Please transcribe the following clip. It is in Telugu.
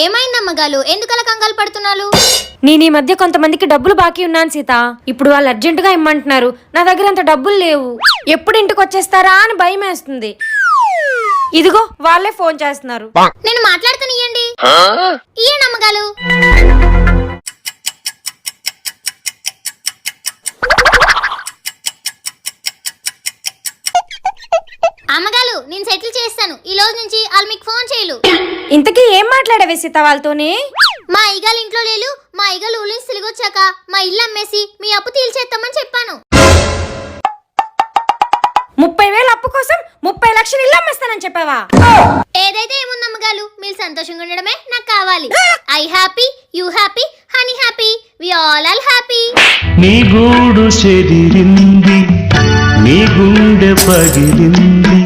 ఏమైందమ్మగాలు ఎందుకలా కంగారు పడుతున్నాను? నేను ఈ మధ్య కొంతమందికి డబ్బులు బాకీ ఉన్నాను సీత. ఇప్పుడు వాళ్ళు అర్జెంటుగా ఇమ్మంటున్నారు. నా దగ్గర అంత డబ్బులు లేవు. ఎప్పుడు ఇంటికి వచ్చేస్తారా అని భయం వేస్తుంది. ఇదిగో వాళ్ళే ఫోన్ చేస్తున్నారు. నేను మాట్లాడుతాను, ఇయ్యండి. ఇయ్యండి అమ్మగాలు. అమ్మగాలు నేను సెటిల్ చేస్తాను. ఈ రోజు నుంచి వాళ్ళు మీకు ఫోన్ చేయలు. ఇంతకీ ఏం మాట్లాడవే సీత వాళ్ళతోనే? మా అయ్యగాలు ఇంట్లో లేరు. మా అయ్యగాలు ఊళ్ళో నుంచి తిరిగి వచ్చాక మా ఇల్లు అమ్మేసి మీ అప్పు తీల్చేస్తామని చెప్పాను. 30,000 అప్పు కోసం 30 లక్షలు ఇల్లు అమ్మేస్తానని చెప్పావా? ఏదైతే ఏముందమ్మగాలు, మీరు సంతోషంగా ఉండడమే నాకు కావాలి. I happy, you happy, honey happy, we all happy. నీ గూడు చెదిరింది, నీ గుండె పగిలింది.